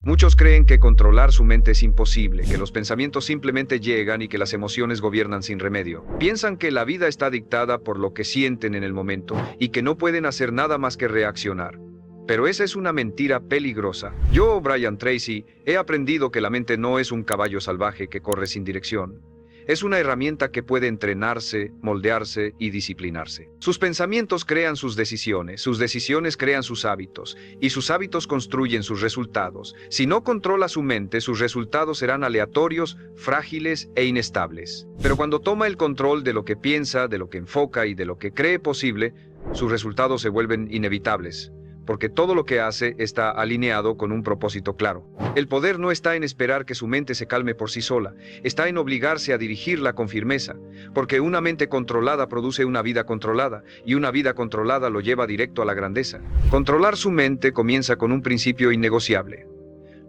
Muchos creen que controlar su mente es imposible, que los pensamientos simplemente llegan y que las emociones gobiernan sin remedio. Piensan que la vida está dictada por lo que sienten en el momento y que no pueden hacer nada más que reaccionar. Pero esa es una mentira peligrosa. Yo, Brian Tracy, he aprendido que la mente no es un caballo salvaje que corre sin dirección. Es una herramienta que puede entrenarse, moldearse y disciplinarse. Sus pensamientos crean sus decisiones crean sus hábitos, y sus hábitos construyen sus resultados. Si no controla su mente, sus resultados serán aleatorios, frágiles e inestables. Pero cuando toma el control de lo que piensa, de lo que enfoca y de lo que cree posible, sus resultados se vuelven inevitables, porque todo lo que hace está alineado con un propósito claro. El poder no está en esperar que su mente se calme por sí sola, está en obligarse a dirigirla con firmeza, porque una mente controlada produce una vida controlada, y una vida controlada lo lleva directo a la grandeza. Controlar su mente comienza con un principio innegociable.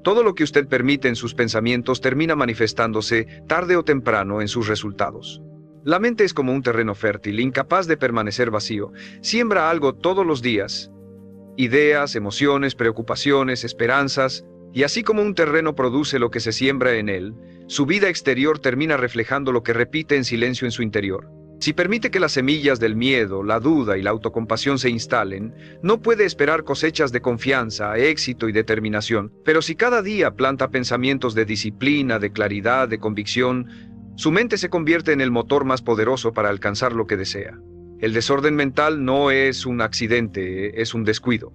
Todo lo que usted permite en sus pensamientos termina manifestándose tarde o temprano en sus resultados. La mente es como un terreno fértil, incapaz de permanecer vacío. Siembra algo todos los días. Ideas, emociones, preocupaciones, esperanzas, y así como un terreno produce lo que se siembra en él, su vida exterior termina reflejando lo que repite en silencio en su interior. Si permite que las semillas del miedo, la duda y la autocompasión se instalen, no puede esperar cosechas de confianza, éxito y determinación. Pero si cada día planta pensamientos de disciplina, de claridad, de convicción, su mente se convierte en el motor más poderoso para alcanzar lo que desea. El desorden mental no es un accidente, es un descuido.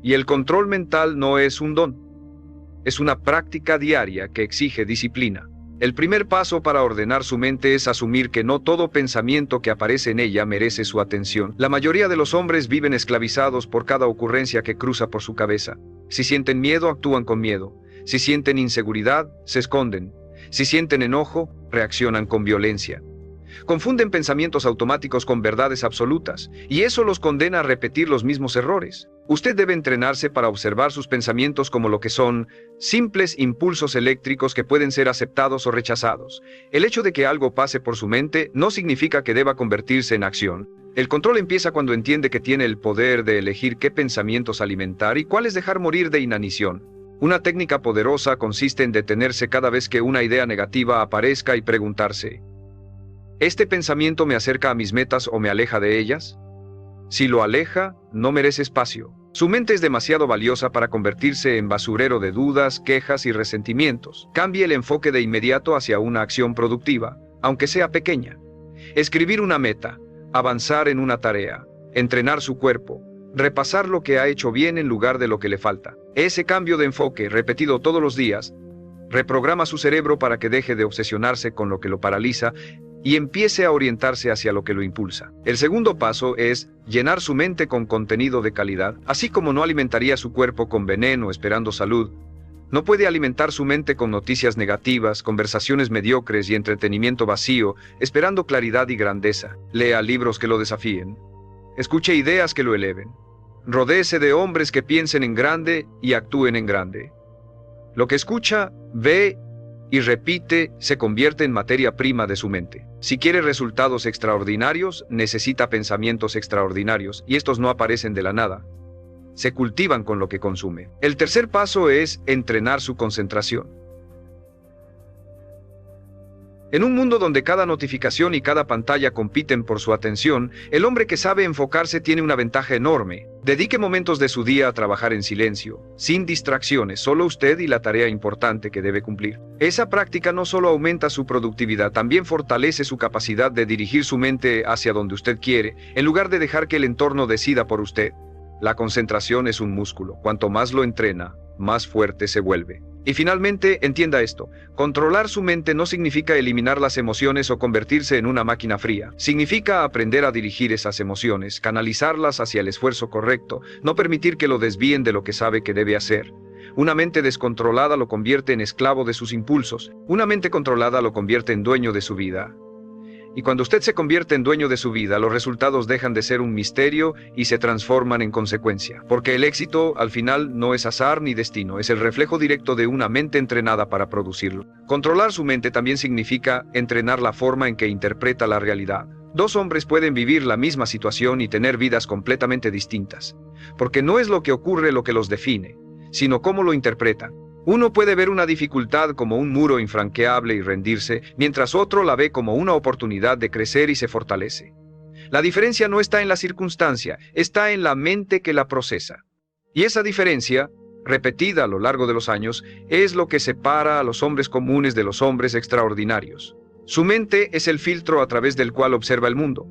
Y el control mental no es un don. Es una práctica diaria que exige disciplina. El primer paso para ordenar su mente es asumir que no todo pensamiento que aparece en ella merece su atención. La mayoría de los hombres viven esclavizados por cada ocurrencia que cruza por su cabeza. Si sienten miedo, actúan con miedo. Si sienten inseguridad, se esconden. Si sienten enojo, reaccionan con violencia. Confunden pensamientos automáticos con verdades absolutas, y eso los condena a repetir los mismos errores. Usted debe entrenarse para observar sus pensamientos como lo que son: simples impulsos eléctricos que pueden ser aceptados o rechazados. El hecho de que algo pase por su mente no significa que deba convertirse en acción. El control empieza cuando entiende que tiene el poder de elegir qué pensamientos alimentar y cuáles dejar morir de inanición. Una técnica poderosa consiste en detenerse cada vez que una idea negativa aparezca y preguntarse: ¿este pensamiento me acerca a mis metas o me aleja de ellas? Si lo aleja, no merece espacio. Su mente es demasiado valiosa para convertirse en basurero de dudas, quejas y resentimientos. Cambie el enfoque de inmediato hacia una acción productiva, aunque sea pequeña. Escribir una meta, avanzar en una tarea, entrenar su cuerpo, repasar lo que ha hecho bien en lugar de lo que le falta. Ese cambio de enfoque, repetido todos los días, reprograma su cerebro para que deje de obsesionarse con lo que lo paraliza y empiece a orientarse hacia lo que lo impulsa. El segundo paso es llenar su mente con contenido de calidad. Así como no alimentaría su cuerpo con veneno esperando salud, no puede alimentar su mente con noticias negativas, conversaciones mediocres y entretenimiento vacío, esperando claridad y grandeza. Lea libros que lo desafíen. Escuche ideas que lo eleven. Rodéese de hombres que piensen en grande y actúen en grande. Lo que escucha, ve y repite se convierte en materia prima de su mente. Si quiere resultados extraordinarios, necesita pensamientos extraordinarios, y estos no aparecen de la nada. Se cultivan con lo que consume. El tercer paso es entrenar su concentración. En un mundo donde cada notificación y cada pantalla compiten por su atención, el hombre que sabe enfocarse tiene una ventaja enorme. Dedique momentos de su día a trabajar en silencio, sin distracciones, solo usted y la tarea importante que debe cumplir. Esa práctica no solo aumenta su productividad, también fortalece su capacidad de dirigir su mente hacia donde usted quiere, en lugar de dejar que el entorno decida por usted. La concentración es un músculo. Cuanto más lo entrena, más fuerte se vuelve. Y finalmente, entienda esto: controlar su mente no significa eliminar las emociones o convertirse en una máquina fría. Significa aprender a dirigir esas emociones, canalizarlas hacia el esfuerzo correcto, no permitir que lo desvíen de lo que sabe que debe hacer. Una mente descontrolada lo convierte en esclavo de sus impulsos. Una mente controlada lo convierte en dueño de su vida. Y cuando usted se convierte en dueño de su vida, los resultados dejan de ser un misterio y se transforman en consecuencia. Porque el éxito, al final, no es azar ni destino, es el reflejo directo de una mente entrenada para producirlo. Controlar su mente también significa entrenar la forma en que interpreta la realidad. Dos hombres pueden vivir la misma situación y tener vidas completamente distintas. Porque no es lo que ocurre lo que los define, sino cómo lo interpretan. Uno puede ver una dificultad como un muro infranqueable y rendirse, mientras otro la ve como una oportunidad de crecer y se fortalece. La diferencia no está en la circunstancia, está en la mente que la procesa. Y esa diferencia, repetida a lo largo de los años, es lo que separa a los hombres comunes de los hombres extraordinarios. Su mente es el filtro a través del cual observa el mundo.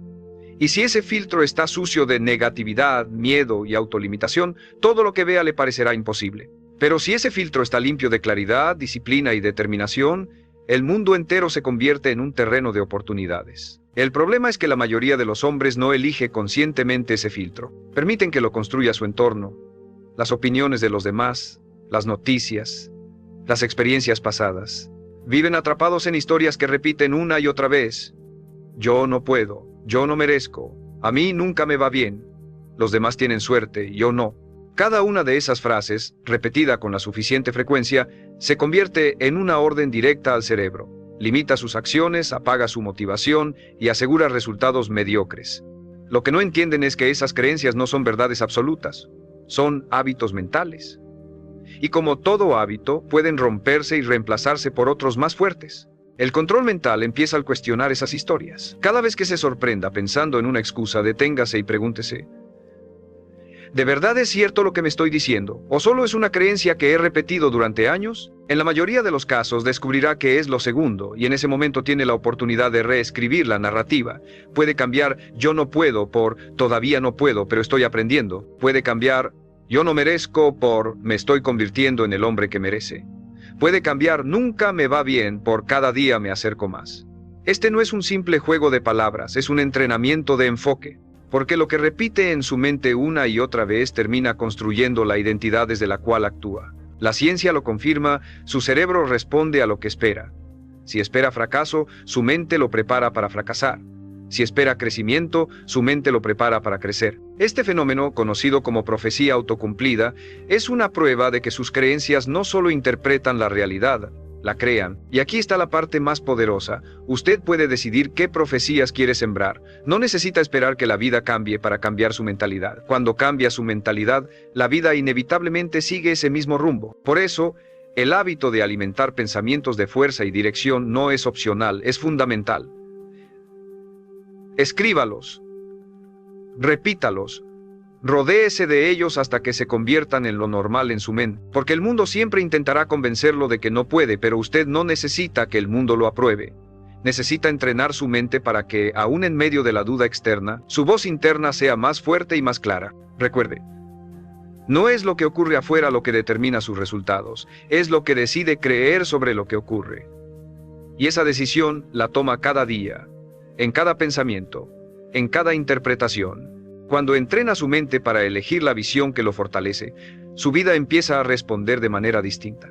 Y si ese filtro está sucio de negatividad, miedo y autolimitación, todo lo que vea le parecerá imposible. Pero si ese filtro está limpio de claridad, disciplina y determinación, el mundo entero se convierte en un terreno de oportunidades. El problema es que la mayoría de los hombres no elige conscientemente ese filtro. Permiten que lo construya su entorno, las opiniones de los demás, las noticias, las experiencias pasadas. Viven atrapados en historias que repiten una y otra vez. Yo no puedo, yo no merezco, a mí nunca me va bien, los demás tienen suerte, yo no. Cada una de esas frases, repetida con la suficiente frecuencia, se convierte en una orden directa al cerebro. Limita sus acciones, apaga su motivación y asegura resultados mediocres. Lo que no entienden es que esas creencias no son verdades absolutas, son hábitos mentales. Y como todo hábito, pueden romperse y reemplazarse por otros más fuertes. El control mental empieza al cuestionar esas historias. Cada vez que se sorprenda pensando en una excusa, deténgase y pregúntese: ¿de verdad es cierto lo que me estoy diciendo? ¿O solo es una creencia que he repetido durante años? En la mayoría de los casos descubrirá que es lo segundo, y en ese momento tiene la oportunidad de reescribir la narrativa. Puede cambiar yo no puedo por todavía no puedo, pero estoy aprendiendo. Puede cambiar yo no merezco por me estoy convirtiendo en el hombre que merece. Puede cambiar nunca me va bien por cada día me acerco más. Este no es un simple juego de palabras, es un entrenamiento de enfoque. Porque lo que repite en su mente una y otra vez termina construyendo la identidad desde la cual actúa. La ciencia lo confirma, su cerebro responde a lo que espera. Si espera fracaso, su mente lo prepara para fracasar. Si espera crecimiento, su mente lo prepara para crecer. Este fenómeno, conocido como profecía autocumplida, es una prueba de que sus creencias no solo interpretan la realidad, la crean. Y aquí está la parte más poderosa. Usted puede decidir qué profecías quiere sembrar. No necesita esperar que la vida cambie para cambiar su mentalidad. Cuando cambia su mentalidad, la vida inevitablemente sigue ese mismo rumbo. Por eso, el hábito de alimentar pensamientos de fuerza y dirección no es opcional, es fundamental. Escríbalos. Repítalos. Rodéese de ellos hasta que se conviertan en lo normal en su mente, porque el mundo siempre intentará convencerlo de que no puede, pero usted no necesita que el mundo lo apruebe. Necesita entrenar su mente para que, aún en medio de la duda externa, su voz interna sea más fuerte y más clara. Recuerde, no es lo que ocurre afuera lo que determina sus resultados, es lo que decide creer sobre lo que ocurre. Y esa decisión la toma cada día, en cada pensamiento, en cada interpretación. Cuando entrena su mente para elegir la visión que lo fortalece, su vida empieza a responder de manera distinta.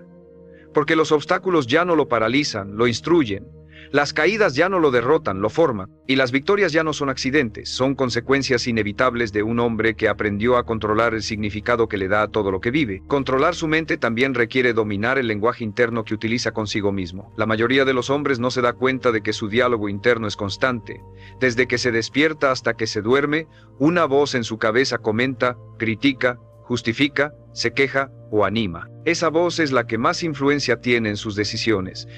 Porque los obstáculos ya no lo paralizan, lo instruyen. Las caídas ya no lo derrotan, lo forman. Y las victorias ya no son accidentes, son consecuencias inevitables de un hombre que aprendió a controlar el significado que le da a todo lo que vive. Controlar su mente también requiere dominar el lenguaje interno que utiliza consigo mismo. La mayoría de los hombres no se da cuenta de que su diálogo interno es constante. Desde que se despierta hasta que se duerme, una voz en su cabeza comenta, critica, justifica, se queja o anima. Esa voz es la que más influencia tiene en sus decisiones,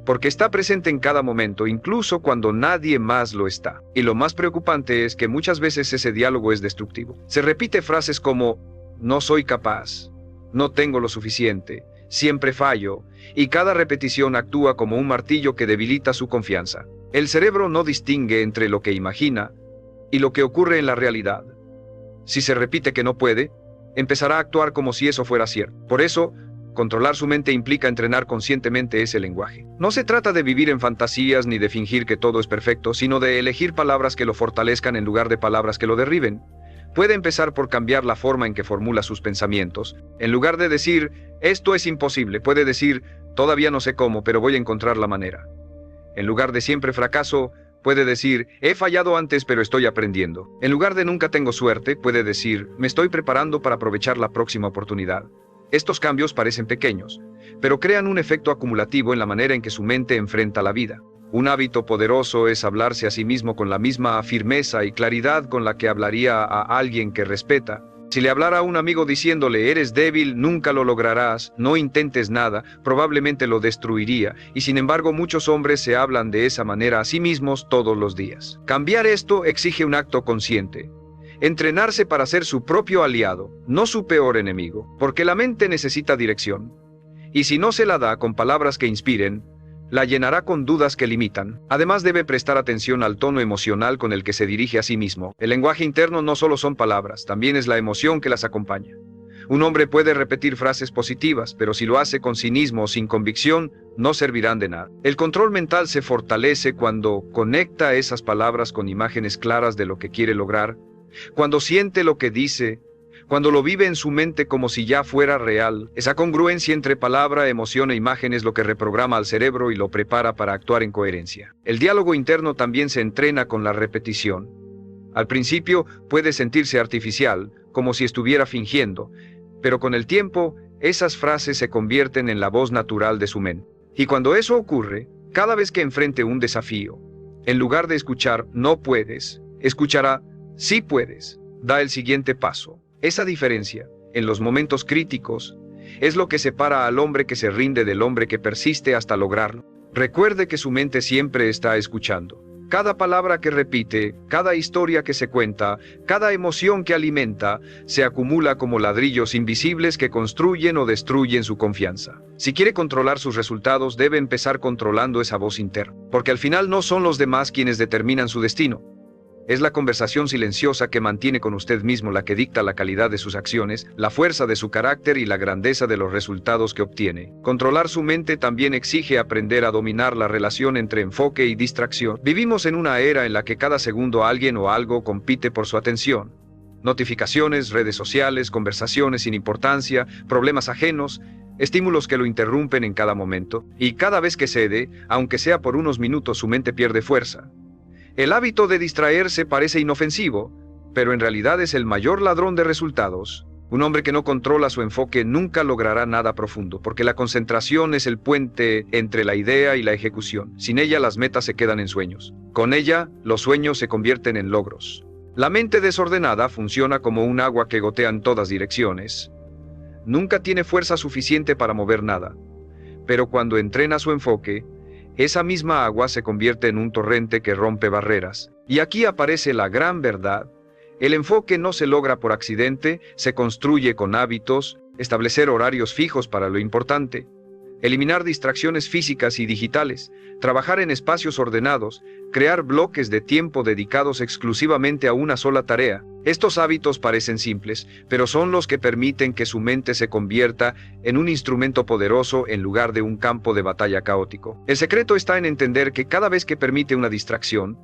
porque está presente en cada momento, incluso cuando nadie más lo está. Y lo más preocupante es que muchas veces ese diálogo es destructivo. Se repite frases como, no soy capaz, no tengo lo suficiente, siempre fallo, y cada repetición actúa como un martillo que debilita su confianza. El cerebro no distingue entre lo que imagina y lo que ocurre en la realidad. Si se repite que no puede, empezará a actuar como si eso fuera cierto. Por eso, controlar su mente implica entrenar conscientemente ese lenguaje. No se trata de vivir en fantasías ni de fingir que todo es perfecto, sino de elegir palabras que lo fortalezcan en lugar de palabras que lo derriben. Puede empezar por cambiar la forma en que formula sus pensamientos. En lugar de decir, esto es imposible, puede decir, todavía no sé cómo, pero voy a encontrar la manera. En lugar de siempre fracaso, puede decir, he fallado antes pero estoy aprendiendo. En lugar de nunca tengo suerte, puede decir, me estoy preparando para aprovechar la próxima oportunidad. Estos cambios parecen pequeños, pero crean un efecto acumulativo en la manera en que su mente enfrenta la vida. Un hábito poderoso es hablarse a sí mismo con la misma firmeza y claridad con la que hablaría a alguien que respeta. Si le hablara a un amigo diciéndole eres débil, nunca lo lograrás, no intentes nada, probablemente lo destruiría, y sin embargo muchos hombres se hablan de esa manera a sí mismos todos los días. Cambiar esto exige un acto consciente. Entrenarse para ser su propio aliado, no su peor enemigo, porque la mente necesita dirección. Y si no se la da con palabras que inspiren, la llenará con dudas que limitan. Además debe prestar atención al tono emocional con el que se dirige a sí mismo. El lenguaje interno no solo son palabras, también es la emoción que las acompaña. Un hombre puede repetir frases positivas, pero si lo hace con cinismo o sin convicción, no servirán de nada. El control mental se fortalece cuando conecta esas palabras con imágenes claras de lo que quiere lograr, cuando siente lo que dice, cuando lo vive en su mente como si ya fuera real. Esa congruencia entre palabra, emoción e imagen es lo que reprograma al cerebro y lo prepara para actuar en coherencia. El diálogo interno también se entrena con la repetición. Al principio puede sentirse artificial, como si estuviera fingiendo, pero con el tiempo, esas frases se convierten en la voz natural de su mente. Y cuando eso ocurre, cada vez que enfrente un desafío, en lugar de escuchar "no puedes", escuchará "sí puedes". Da el siguiente paso. Esa diferencia, en los momentos críticos, es lo que separa al hombre que se rinde del hombre que persiste hasta lograrlo. Recuerde que su mente siempre está escuchando. Cada palabra que repite, cada historia que se cuenta, cada emoción que alimenta, se acumula como ladrillos invisibles que construyen o destruyen su confianza. Si quiere controlar sus resultados, debe empezar controlando esa voz interna, porque al final no son los demás quienes determinan su destino. Es la conversación silenciosa que mantiene con usted mismo la que dicta la calidad de sus acciones, la fuerza de su carácter y la grandeza de los resultados que obtiene. Controlar su mente también exige aprender a dominar la relación entre enfoque y distracción. Vivimos en una era en la que cada segundo alguien o algo compite por su atención. Notificaciones, redes sociales, conversaciones sin importancia, problemas ajenos, estímulos que lo interrumpen en cada momento, y cada vez que cede, aunque sea por unos minutos, su mente pierde fuerza. El hábito de distraerse parece inofensivo, pero en realidad es el mayor ladrón de resultados. Un hombre que no controla su enfoque nunca logrará nada profundo, porque la concentración es el puente entre la idea y la ejecución. Sin ella, las metas se quedan en sueños. Con ella, los sueños se convierten en logros. La mente desordenada funciona como un agua que gotea en todas direcciones. Nunca tiene fuerza suficiente para mover nada. Pero cuando entrena su enfoque, esa misma agua se convierte en un torrente que rompe barreras. Y aquí aparece la gran verdad. El enfoque no se logra por accidente, se construye con hábitos, establecer horarios fijos para lo importante, eliminar distracciones físicas y digitales, trabajar en espacios ordenados, crear bloques de tiempo dedicados exclusivamente a una sola tarea. Estos hábitos parecen simples, pero son los que permiten que su mente se convierta en un instrumento poderoso en lugar de un campo de batalla caótico. El secreto está en entender que cada vez que permite una distracción,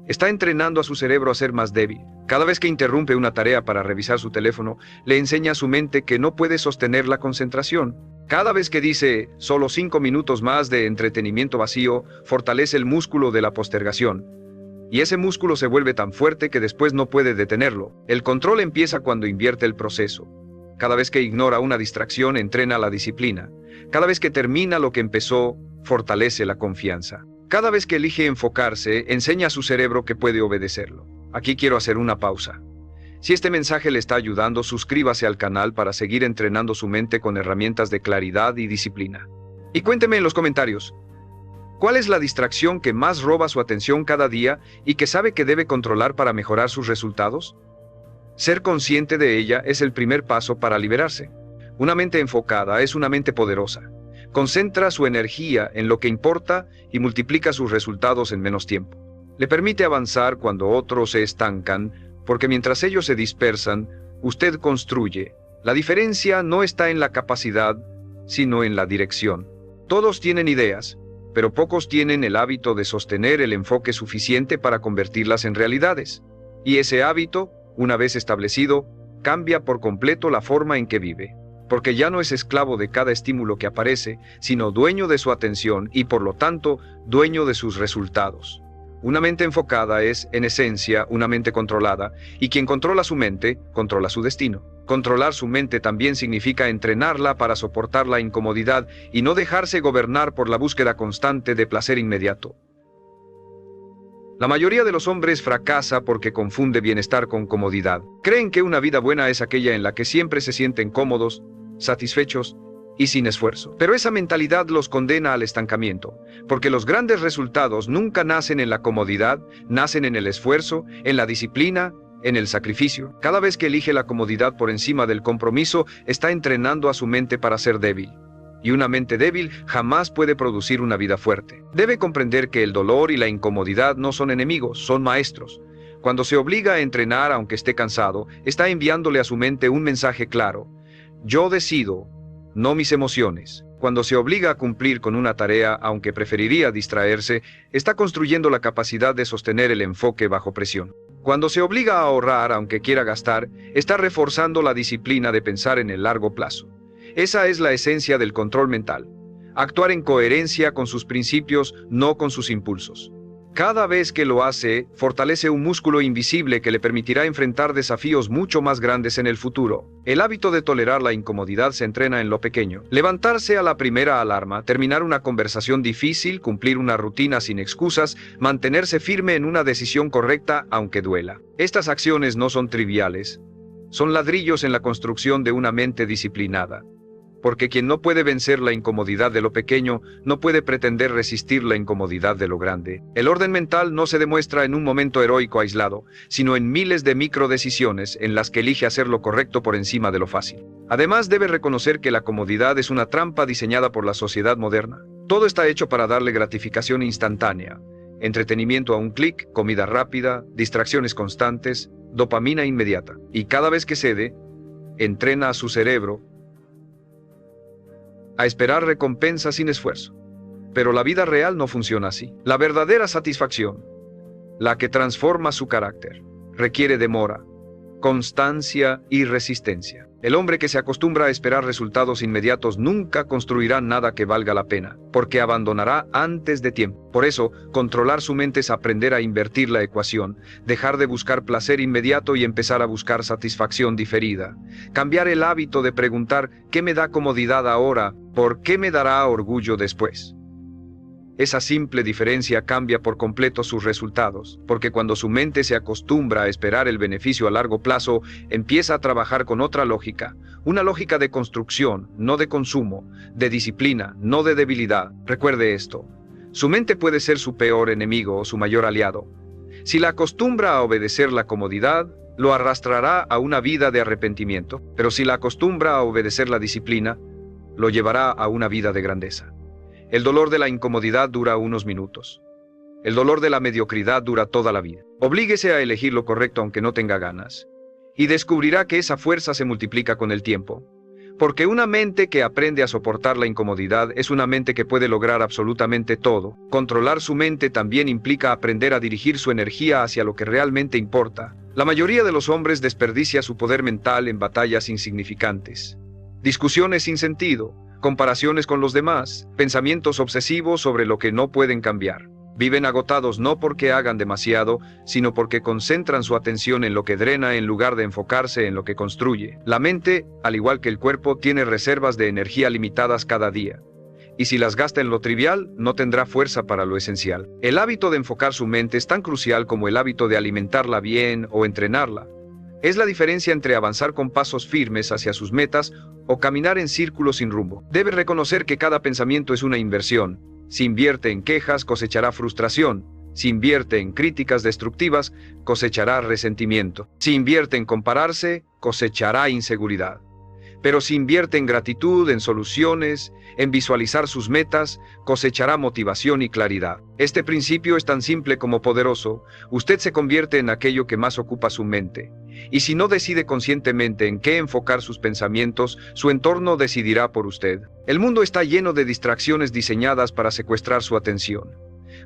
está entrenando a su cerebro a ser más débil. Cada vez que interrumpe una tarea para revisar su teléfono, le enseña a su mente que no puede sostener la concentración. Cada vez que dice solo 5 minutos más de entretenimiento vacío, fortalece el músculo de la postergación. Y ese músculo se vuelve tan fuerte que después no puede detenerlo. El control empieza cuando invierte el proceso. Cada vez que ignora una distracción, entrena la disciplina. Cada vez que termina lo que empezó, fortalece la confianza. Cada vez que elige enfocarse, enseña a su cerebro que puede obedecerlo. Aquí quiero hacer una pausa. Si este mensaje le está ayudando, suscríbase al canal para seguir entrenando su mente con herramientas de claridad y disciplina. Y cuénteme en los comentarios, ¿cuál es la distracción que más roba su atención cada día y que sabe que debe controlar para mejorar sus resultados? Ser consciente de ella es el primer paso para liberarse. Una mente enfocada es una mente poderosa. Concentra su energía en lo que importa y multiplica sus resultados en menos tiempo. Le permite avanzar cuando otros se estancan, porque mientras ellos se dispersan, usted construye. La diferencia no está en la capacidad, sino en la dirección. Todos tienen ideas, pero pocos tienen el hábito de sostener el enfoque suficiente para convertirlas en realidades. Y ese hábito, una vez establecido, cambia por completo la forma en que vive. Porque ya no es esclavo de cada estímulo que aparece, sino dueño de su atención y por lo tanto, dueño de sus resultados. Una mente enfocada es, en esencia, una mente controlada, y quien controla su mente, controla su destino. Controlar su mente también significa entrenarla para soportar la incomodidad y no dejarse gobernar por la búsqueda constante de placer inmediato. La mayoría de los hombres fracasa porque confunde bienestar con comodidad. Creen que una vida buena es aquella en la que siempre se sienten cómodos, satisfechos y sin esfuerzo. Pero esa mentalidad los condena al estancamiento, porque los grandes resultados nunca nacen en la comodidad, nacen en el esfuerzo, en la disciplina, en el sacrificio. Cada vez que elige la comodidad por encima del compromiso, está entrenando a su mente para ser débil. Y una mente débil jamás puede producir una vida fuerte. Debe comprender que el dolor y la incomodidad no son enemigos, son maestros. Cuando se obliga a entrenar aunque esté cansado, está enviándole a su mente un mensaje claro. Yo decido, no mis emociones. Cuando se obliga a cumplir con una tarea, aunque preferiría distraerse, está construyendo la capacidad de sostener el enfoque bajo presión. Cuando se obliga a ahorrar, aunque quiera gastar, está reforzando la disciplina de pensar en el largo plazo. Esa es la esencia del control mental. Actuar en coherencia con sus principios, no con sus impulsos. Cada vez que lo hace, fortalece un músculo invisible que le permitirá enfrentar desafíos mucho más grandes en el futuro. El hábito de tolerar la incomodidad se entrena en lo pequeño. Levantarse a la primera alarma, terminar una conversación difícil, cumplir una rutina sin excusas, mantenerse firme en una decisión correcta aunque duela. Estas acciones no son triviales. Son ladrillos en la construcción de una mente disciplinada. Porque quien no puede vencer la incomodidad de lo pequeño, no puede pretender resistir la incomodidad de lo grande. El orden mental no se demuestra en un momento heroico aislado, sino en miles de microdecisiones en las que elige hacer lo correcto por encima de lo fácil. Además, debe reconocer que la comodidad es una trampa diseñada por la sociedad moderna. Todo está hecho para darle gratificación instantánea, entretenimiento a un clic, comida rápida, distracciones constantes, dopamina inmediata. Y cada vez que cede, entrena a su cerebro a esperar recompensa sin esfuerzo. Pero la vida real no funciona así. La verdadera satisfacción, la que transforma su carácter, requiere demora, constancia y resistencia. El hombre que se acostumbra a esperar resultados inmediatos nunca construirá nada que valga la pena, porque abandonará antes de tiempo. Por eso, controlar su mente es aprender a invertir la ecuación, dejar de buscar placer inmediato y empezar a buscar satisfacción diferida. Cambiar el hábito de preguntar ¿qué me da comodidad ahora? ¿Por qué me dará orgullo después? Esa simple diferencia cambia por completo sus resultados, porque cuando su mente se acostumbra a esperar el beneficio a largo plazo, empieza a trabajar con otra lógica, una lógica de construcción, no de consumo, de disciplina, no de debilidad. Recuerde esto, su mente puede ser su peor enemigo o su mayor aliado. Si la acostumbra a obedecer la comodidad, lo arrastrará a una vida de arrepentimiento, pero si la acostumbra a obedecer la disciplina, lo llevará a una vida de grandeza. El dolor de la incomodidad dura unos minutos. El dolor de la mediocridad dura toda la vida. Oblíguese a elegir lo correcto aunque no tenga ganas, y descubrirá que esa fuerza se multiplica con el tiempo. Porque una mente que aprende a soportar la incomodidad es una mente que puede lograr absolutamente todo. Controlar su mente también implica aprender a dirigir su energía hacia lo que realmente importa. La mayoría de los hombres desperdicia su poder mental en batallas insignificantes, discusiones sin sentido, comparaciones con los demás, pensamientos obsesivos sobre lo que no pueden cambiar. Viven agotados no porque hagan demasiado, sino porque concentran su atención en lo que drena en lugar de enfocarse en lo que construye. La mente, al igual que el cuerpo, tiene reservas de energía limitadas cada día. Y si las gasta en lo trivial, no tendrá fuerza para lo esencial. El hábito de enfocar su mente es tan crucial como el hábito de alimentarla bien o entrenarla. Es la diferencia entre avanzar con pasos firmes hacia sus metas o caminar en círculos sin rumbo. Debe reconocer que cada pensamiento es una inversión. Si invierte en quejas, cosechará frustración. Si invierte en críticas destructivas, cosechará resentimiento. Si invierte en compararse, cosechará inseguridad. Pero si invierte en gratitud, en soluciones, en visualizar sus metas, cosechará motivación y claridad. Este principio es tan simple como poderoso. Usted se convierte en aquello que más ocupa su mente. Y si no decide conscientemente en qué enfocar sus pensamientos, su entorno decidirá por usted. El mundo está lleno de distracciones diseñadas para secuestrar su atención.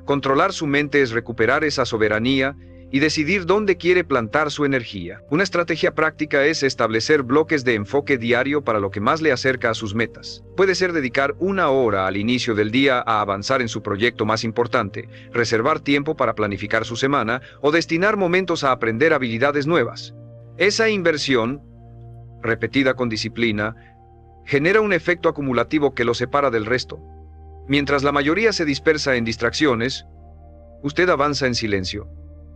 Controlar su mente es recuperar esa soberanía y decidir dónde quiere plantar su energía. Una estrategia práctica es establecer bloques de enfoque diario para lo que más le acerca a sus metas. Puede ser dedicar 1 hora al inicio del día a avanzar en su proyecto más importante, reservar tiempo para planificar su semana o destinar momentos a aprender habilidades nuevas. Esa inversión, repetida con disciplina, genera un efecto acumulativo que lo separa del resto. Mientras la mayoría se dispersa en distracciones, usted avanza en silencio.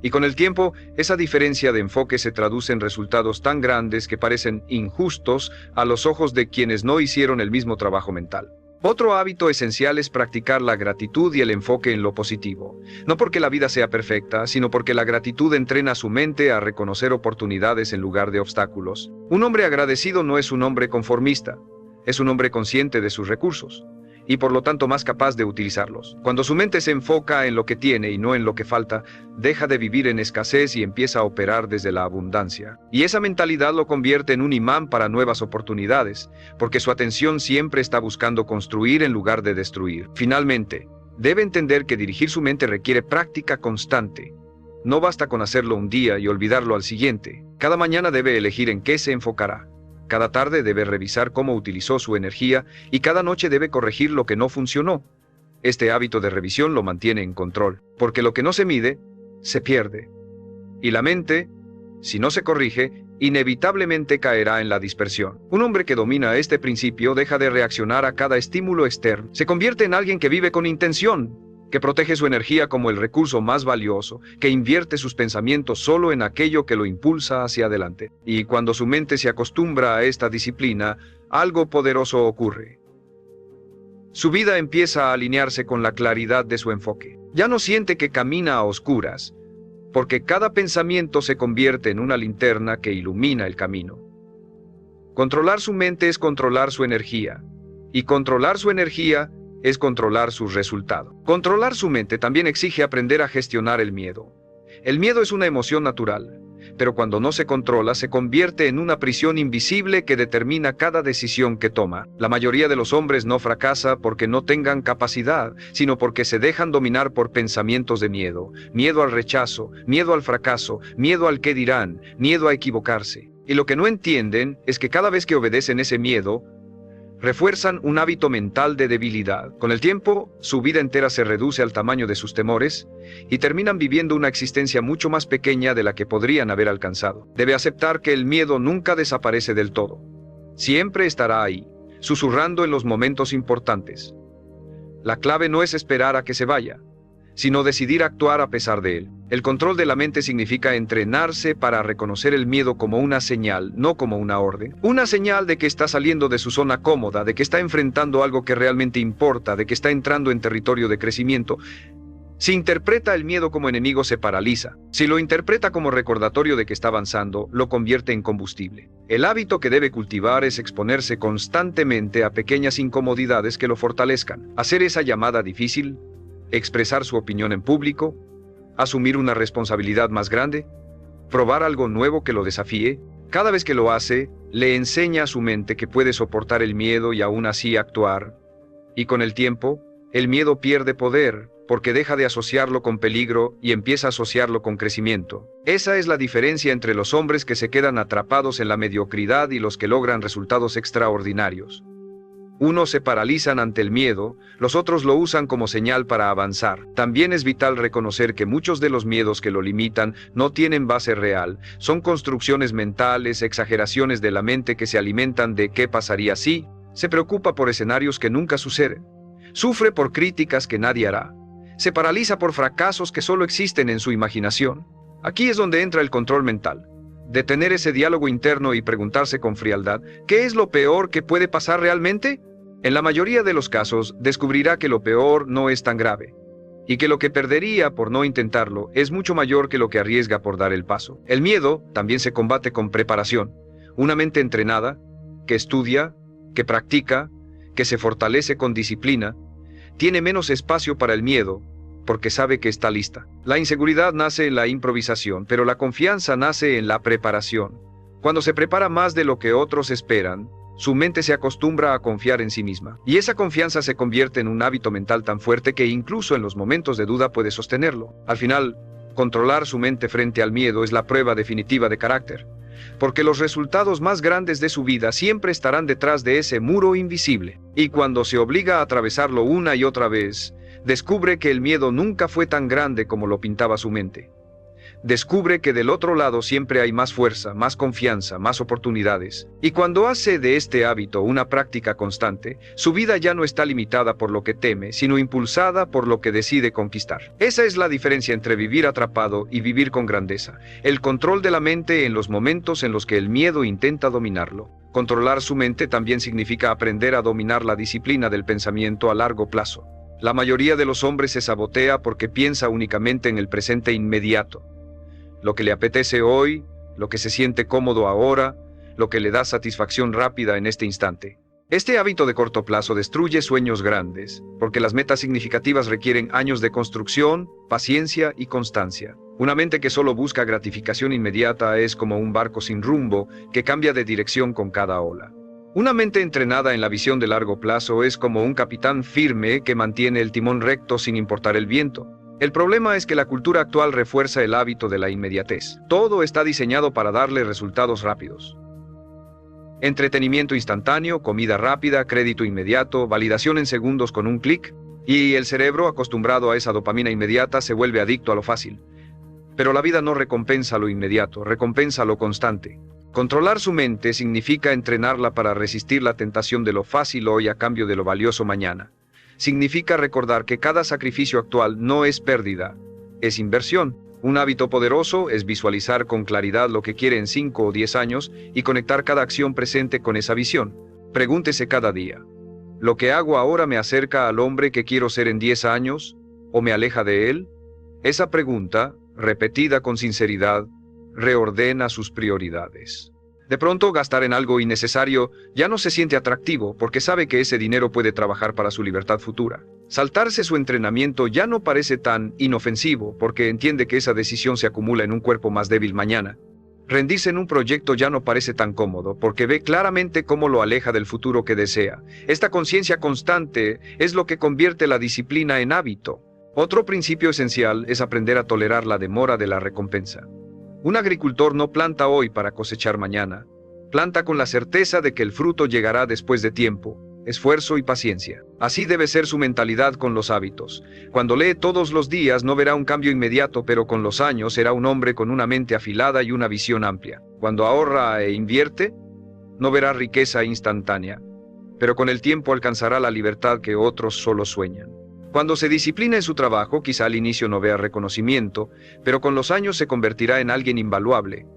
Y con el tiempo, esa diferencia de enfoque se traduce en resultados tan grandes que parecen injustos a los ojos de quienes no hicieron el mismo trabajo mental. Otro hábito esencial es practicar la gratitud y el enfoque en lo positivo. No porque la vida sea perfecta, sino porque la gratitud entrena su mente a reconocer oportunidades en lugar de obstáculos. Un hombre agradecido no es un hombre conformista, es un hombre consciente de sus recursos, y por lo tanto más capaz de utilizarlos. Cuando su mente se enfoca en lo que tiene y no en lo que falta, deja de vivir en escasez y empieza a operar desde la abundancia. Y esa mentalidad lo convierte en un imán para nuevas oportunidades, porque su atención siempre está buscando construir en lugar de destruir. Finalmente, debe entender que dirigir su mente requiere práctica constante. No basta con hacerlo un día y olvidarlo al siguiente. Cada mañana debe elegir en qué se enfocará. Cada tarde debe revisar cómo utilizó su energía y cada noche debe corregir lo que no funcionó. Este hábito de revisión lo mantiene en control, porque lo que no se mide, se pierde. Y la mente, si no se corrige, inevitablemente caerá en la dispersión. Un hombre que domina este principio deja de reaccionar a cada estímulo externo. Se convierte en alguien que vive con intención, que protege su energía como el recurso más valioso, que invierte sus pensamientos solo en aquello que lo impulsa hacia adelante. Y cuando su mente se acostumbra a esta disciplina, algo poderoso ocurre. Su vida empieza a alinearse con la claridad de su enfoque. Ya no siente que camina a oscuras, porque cada pensamiento se convierte en una linterna que ilumina el camino. Controlar su mente es controlar su energía, y controlar su energía es controlar sus resultados. Controlar su mente también exige aprender a gestionar el miedo. El miedo es una emoción natural, pero cuando no se controla se convierte en una prisión invisible que determina cada decisión que toma. La mayoría de los hombres no fracasa porque no tengan capacidad, sino porque se dejan dominar por pensamientos de miedo. Miedo al rechazo, miedo al fracaso, miedo al qué dirán, miedo a equivocarse. Y lo que no entienden es que cada vez que obedecen ese miedo, refuerzan un hábito mental de debilidad. Con el tiempo, su vida entera se reduce al tamaño de sus temores y terminan viviendo una existencia mucho más pequeña de la que podrían haber alcanzado. Debe aceptar que el miedo nunca desaparece del todo. Siempre estará ahí, susurrando en los momentos importantes. La clave no es esperar a que se vaya, sino decidir actuar a pesar de él. El control de la mente significa entrenarse para reconocer el miedo como una señal, no como una orden. Una señal de que está saliendo de su zona cómoda, de que está enfrentando algo que realmente importa, de que está entrando en territorio de crecimiento. Si interpreta el miedo como enemigo, se paraliza. Si lo interpreta como recordatorio de que está avanzando, lo convierte en combustible. El hábito que debe cultivar es exponerse constantemente a pequeñas incomodidades que lo fortalezcan. Hacer esa llamada difícil, expresar su opinión en público, asumir una responsabilidad más grande, probar algo nuevo que lo desafíe. Cada vez que lo hace, le enseña a su mente que puede soportar el miedo y aún así actuar. Y con el tiempo, el miedo pierde poder, porque deja de asociarlo con peligro y empieza a asociarlo con crecimiento. Esa es la diferencia entre los hombres que se quedan atrapados en la mediocridad y los que logran resultados extraordinarios. Unos se paralizan ante el miedo, los otros lo usan como señal para avanzar. También es vital reconocer que muchos de los miedos que lo limitan no tienen base real, son construcciones mentales, exageraciones de la mente que se alimentan de qué pasaría si. Se preocupa por escenarios que nunca suceden, sufre por críticas que nadie hará, se paraliza por fracasos que solo existen en su imaginación. Aquí es donde entra el control mental. Detener ese diálogo interno y preguntarse con frialdad, ¿qué es lo peor que puede pasar realmente? En la mayoría de los casos, descubrirá que lo peor no es tan grave, y que lo que perdería por no intentarlo es mucho mayor que lo que arriesga por dar el paso. El miedo también se combate con preparación. Una mente entrenada, que estudia, que practica, que se fortalece con disciplina, tiene menos espacio para el miedo, porque sabe que está lista. La inseguridad nace en la improvisación, pero la confianza nace en la preparación. Cuando se prepara más de lo que otros esperan, su mente se acostumbra a confiar en sí misma. Y esa confianza se convierte en un hábito mental tan fuerte que incluso en los momentos de duda puede sostenerlo. Al final, controlar su mente frente al miedo es la prueba definitiva de carácter, porque los resultados más grandes de su vida siempre estarán detrás de ese muro invisible. Y cuando se obliga a atravesarlo una y otra vez, descubre que el miedo nunca fue tan grande como lo pintaba su mente. descubre que del otro lado siempre hay más fuerza, más confianza, más oportunidades. Y cuando hace de este hábito una práctica constante, su vida ya no está limitada por lo que teme, sino impulsada por lo que decide conquistar. Esa es la diferencia entre vivir atrapado y vivir con grandeza. El control de la mente en los momentos en los que el miedo intenta dominarlo. Controlar su mente también significa aprender a dominar la disciplina del pensamiento a largo plazo. La mayoría de los hombres se sabotea porque piensa únicamente en el presente inmediato. Lo que le apetece hoy, lo que se siente cómodo ahora, lo que le da satisfacción rápida en este instante. Este hábito de corto plazo destruye sueños grandes, porque las metas significativas requieren años de construcción, paciencia y constancia. Una mente que solo busca gratificación inmediata es como un barco sin rumbo que cambia de dirección con cada ola. Una mente entrenada en la visión de largo plazo es como un capitán firme que mantiene el timón recto sin importar el viento. El problema es que la cultura actual refuerza el hábito de la inmediatez. Todo está diseñado para darle resultados rápidos. Entretenimiento instantáneo, comida rápida, crédito inmediato, validación en segundos con un clic, y el cerebro, acostumbrado a esa dopamina inmediata, se vuelve adicto a lo fácil. Pero la vida no recompensa lo inmediato, recompensa lo constante. Controlar su mente significa entrenarla para resistir la tentación de lo fácil hoy a cambio de lo valioso mañana. Significa recordar que cada sacrificio actual no es pérdida, es inversión. Un hábito poderoso es visualizar con claridad lo que quiere en 5 o 10 años y conectar cada acción presente con esa visión. Pregúntese cada día: ¿lo que hago ahora me acerca al hombre que quiero ser en 10 años o me aleja de él? Esa pregunta, repetida con sinceridad, reordena sus prioridades. De pronto, gastar en algo innecesario ya no se siente atractivo porque sabe que ese dinero puede trabajar para su libertad futura. Saltarse su entrenamiento ya no parece tan inofensivo porque entiende que esa decisión se acumula en un cuerpo más débil mañana. Rendirse en un proyecto ya no parece tan cómodo porque ve claramente cómo lo aleja del futuro que desea. Esta conciencia constante es lo que convierte la disciplina en hábito. Otro principio esencial es aprender a tolerar la demora de la recompensa. Un agricultor no planta hoy para cosechar mañana. Planta con la certeza de que el fruto llegará después de tiempo, esfuerzo y paciencia. Así debe ser su mentalidad con los hábitos. Cuando lee todos los días no verá un cambio inmediato, pero con los años será un hombre con una mente afilada y una visión amplia. Cuando ahorra e invierte, no verá riqueza instantánea, pero con el tiempo alcanzará la libertad que otros solo sueñan. Cuando se disciplina en su trabajo, quizá al inicio no vea reconocimiento, pero con los años se convertirá en alguien invaluable.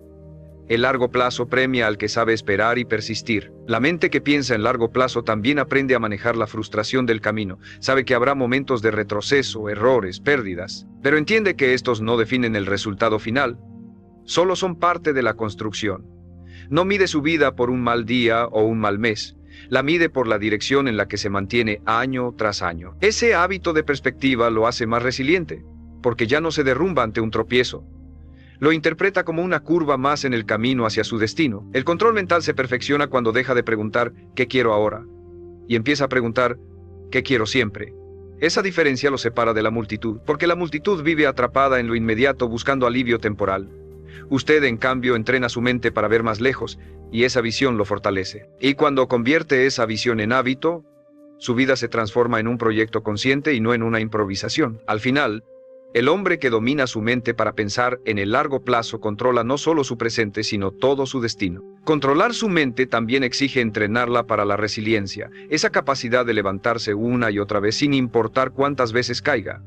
El largo plazo premia al que sabe esperar y persistir. La mente que piensa en largo plazo también aprende a manejar la frustración del camino. Sabe que habrá momentos de retroceso, errores, pérdidas, pero entiende que estos no definen el resultado final. Solo son parte de la construcción. No mide su vida por un mal día o un mal mes. La mide por la dirección en la que se mantiene año tras año. Ese hábito de perspectiva lo hace más resiliente, porque ya no se derrumba ante un tropiezo. Lo interpreta como una curva más en el camino hacia su destino. El control mental se perfecciona cuando deja de preguntar ¿qué quiero ahora? Y empieza a preguntar ¿qué quiero siempre? Esa diferencia lo separa de la multitud, porque la multitud vive atrapada en lo inmediato buscando alivio temporal. Usted, en cambio, entrena su mente para ver más lejos, y esa visión lo fortalece. Y cuando convierte esa visión en hábito, su vida se transforma en un proyecto consciente y no en una improvisación. Al final, el hombre que domina su mente para pensar en el largo plazo controla no solo su presente, sino todo su destino. Controlar su mente también exige entrenarla para la resiliencia, esa capacidad de levantarse una y otra vez sin importar cuántas veces caiga.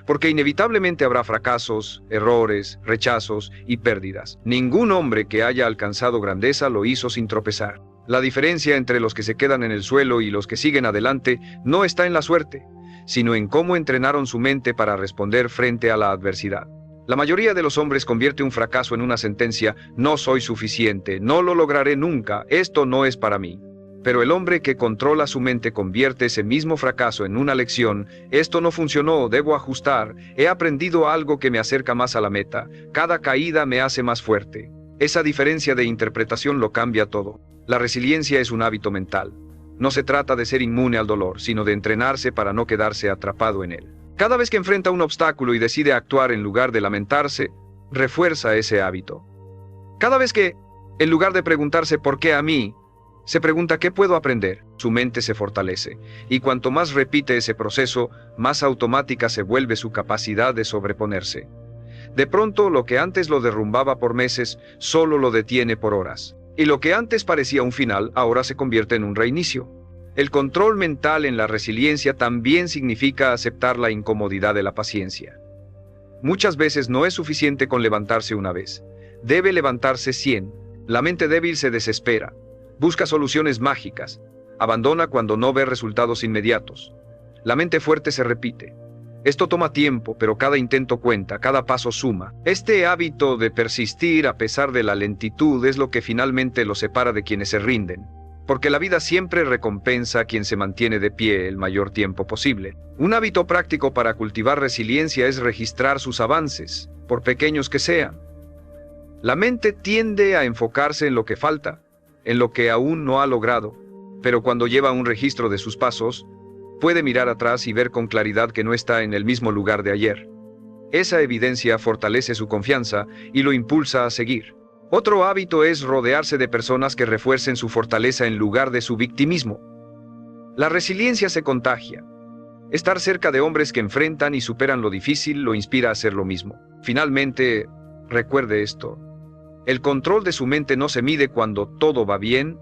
Porque inevitablemente habrá fracasos, errores, rechazos y pérdidas. Ningún hombre que haya alcanzado grandeza lo hizo sin tropezar. La diferencia entre los que se quedan en el suelo y los que siguen adelante no está en la suerte, sino en cómo entrenaron su mente para responder frente a la adversidad. La mayoría de los hombres convierte un fracaso en una sentencia: no soy suficiente, no lo lograré nunca, esto no es para mí. Pero el hombre que controla su mente convierte ese mismo fracaso en una lección: esto no funcionó, debo ajustar, he aprendido algo que me acerca más a la meta, cada caída me hace más fuerte. Esa diferencia de interpretación lo cambia todo. La resiliencia es un hábito mental. No se trata de ser inmune al dolor, sino de entrenarse para no quedarse atrapado en él. Cada vez que enfrenta un obstáculo y decide actuar en lugar de lamentarse, refuerza ese hábito. Cada vez que, en lugar de preguntarse ¿por qué a mí?, se pregunta ¿qué puedo aprender?, su mente se fortalece, y cuanto más repite ese proceso, más automática se vuelve su capacidad de sobreponerse. De pronto, lo que antes lo derrumbaba por meses, solo lo detiene por horas. Y lo que antes parecía un final, ahora se convierte en un reinicio. El control mental en la resiliencia también significa aceptar la incomodidad de la paciencia. Muchas veces no es suficiente con levantarse una vez. Debe levantarse 100. La mente débil se desespera. Busca soluciones mágicas. Abandona cuando no ve resultados inmediatos. La mente fuerte se repite. Esto toma tiempo, pero cada intento cuenta, cada paso suma. Este hábito de persistir a pesar de la lentitud es lo que finalmente lo separa de quienes se rinden. Porque la vida siempre recompensa a quien se mantiene de pie el mayor tiempo posible. Un hábito práctico para cultivar resiliencia es registrar sus avances, por pequeños que sean. La mente tiende a enfocarse en lo que falta, en lo que aún no ha logrado, pero cuando lleva un registro de sus pasos, puede mirar atrás y ver con claridad que no está en el mismo lugar de ayer. Esa evidencia fortalece su confianza y lo impulsa a seguir. Otro hábito es rodearse de personas que refuercen su fortaleza en lugar de su victimismo. La resiliencia se contagia. Estar cerca de hombres que enfrentan y superan lo difícil lo inspira a hacer lo mismo. Finalmente, recuerde esto. El control de su mente no se mide cuando todo va bien,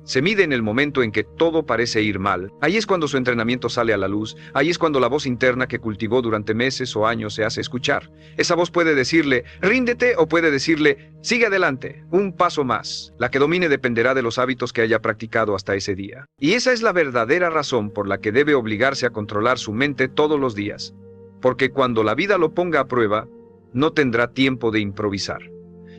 se mide en el momento en que todo parece ir mal. Ahí es cuando su entrenamiento sale a la luz, ahí es cuando la voz interna que cultivó durante meses o años se hace escuchar. Esa voz puede decirle, ríndete, o puede decirle, sigue adelante, un paso más. La que domine dependerá de los hábitos que haya practicado hasta ese día. Y esa es la verdadera razón por la que debe obligarse a controlar su mente todos los días. Porque cuando la vida lo ponga a prueba, no tendrá tiempo de improvisar.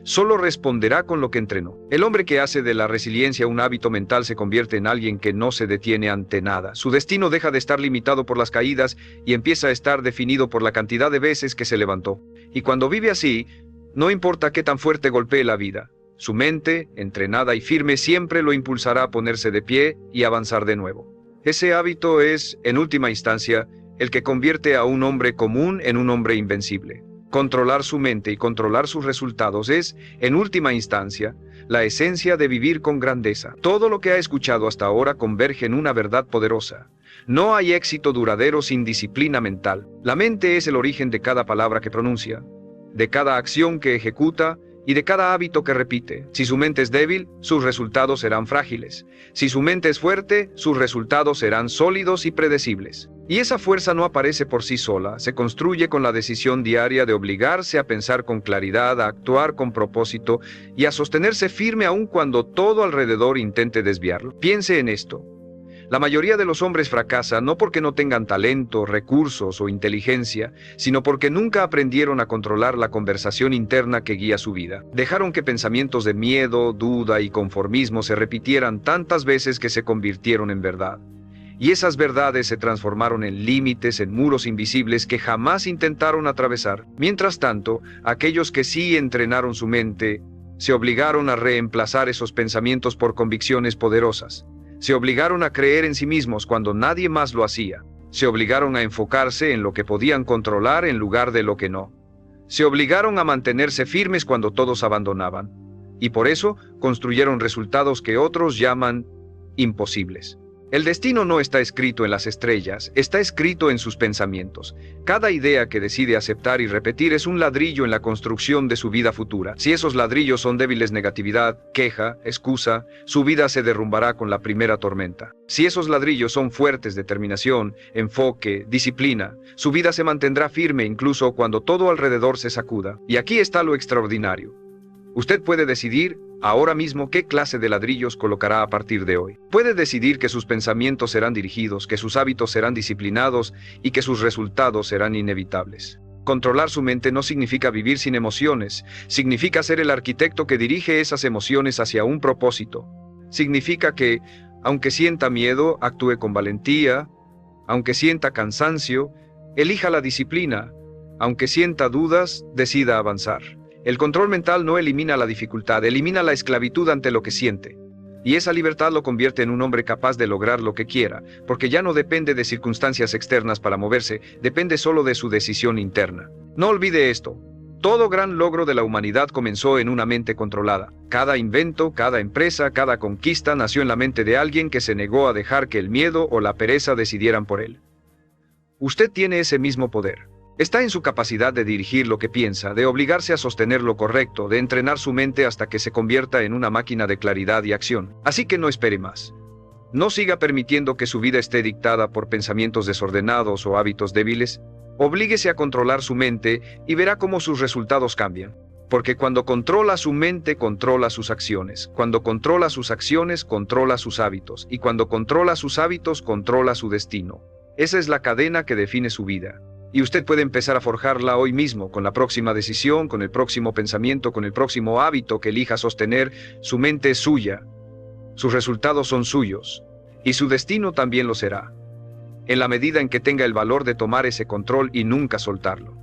Solo responderá con lo que entrenó. El hombre que hace de la resiliencia un hábito mental se convierte en alguien que no se detiene ante nada. Su destino deja de estar limitado por las caídas y empieza a estar definido por la cantidad de veces que se levantó. Y cuando vive así, no importa qué tan fuerte golpee la vida, su mente, entrenada y firme, siempre lo impulsará a ponerse de pie y avanzar de nuevo. Ese hábito es, en última instancia, el que convierte a un hombre común en un hombre invencible. Controlar su mente y controlar sus resultados es, en última instancia, la esencia de vivir con grandeza. Todo lo que ha escuchado hasta ahora converge en una verdad poderosa. No hay éxito duradero sin disciplina mental. La mente es el origen de cada palabra que pronuncia, de cada acción que ejecuta y de cada hábito que repite. Si su mente es débil, sus resultados serán frágiles. Si su mente es fuerte, sus resultados serán sólidos y predecibles. Y esa fuerza no aparece por sí sola, se construye con la decisión diaria de obligarse a pensar con claridad, a actuar con propósito y a sostenerse firme aun cuando todo alrededor intente desviarlo. Piense en esto. La mayoría de los hombres fracasa no porque no tengan talento, recursos o inteligencia, sino porque nunca aprendieron a controlar la conversación interna que guía su vida. Dejaron que pensamientos de miedo, duda y conformismo se repitieran tantas veces que se convirtieron en verdad. Y esas verdades se transformaron en límites, en muros invisibles que jamás intentaron atravesar. Mientras tanto, aquellos que sí entrenaron su mente, se obligaron a reemplazar esos pensamientos por convicciones poderosas. Se obligaron a creer en sí mismos cuando nadie más lo hacía. Se obligaron a enfocarse en lo que podían controlar en lugar de lo que no. Se obligaron a mantenerse firmes cuando todos abandonaban. Y por eso construyeron resultados que otros llaman imposibles. El destino no está escrito en las estrellas, está escrito en sus pensamientos. Cada idea que decide aceptar y repetir es un ladrillo en la construcción de su vida futura. Si esos ladrillos son débiles, negatividad, queja, excusa, su vida se derrumbará con la primera tormenta. Si esos ladrillos son fuertes, determinación, enfoque, disciplina, su vida se mantendrá firme incluso cuando todo alrededor se sacuda. Y aquí está lo extraordinario. Usted puede decidir ahora mismo qué clase de ladrillos colocará a partir de hoy. Puede decidir que sus pensamientos serán dirigidos, que sus hábitos serán disciplinados y que sus resultados serán inevitables. Controlar su mente no significa vivir sin emociones, significa ser el arquitecto que dirige esas emociones hacia un propósito. Significa que, aunque sienta miedo, actúe con valentía, aunque sienta cansancio, elija la disciplina, aunque sienta dudas, decida avanzar. El control mental no elimina la dificultad, elimina la esclavitud ante lo que siente. Y esa libertad lo convierte en un hombre capaz de lograr lo que quiera, porque ya no depende de circunstancias externas para moverse, depende solo de su decisión interna. No olvide esto. Todo gran logro de la humanidad comenzó en una mente controlada. Cada invento, cada empresa, cada conquista nació en la mente de alguien que se negó a dejar que el miedo o la pereza decidieran por él. Usted tiene ese mismo poder. Está en su capacidad de dirigir lo que piensa, de obligarse a sostener lo correcto, de entrenar su mente hasta que se convierta en una máquina de claridad y acción. Así que no espere más. No siga permitiendo que su vida esté dictada por pensamientos desordenados o hábitos débiles. Oblíguese a controlar su mente y verá cómo sus resultados cambian. Porque cuando controla su mente, controla sus acciones. Cuando controla sus acciones, controla sus hábitos. Y cuando controla sus hábitos, controla su destino. Esa es la cadena que define su vida. Y usted puede empezar a forjarla hoy mismo, con la próxima decisión, con el próximo pensamiento, con el próximo hábito que elija sostener. Su mente es suya. Sus resultados son suyos. Y su destino también lo será. En la medida en que tenga el valor de tomar ese control y nunca soltarlo.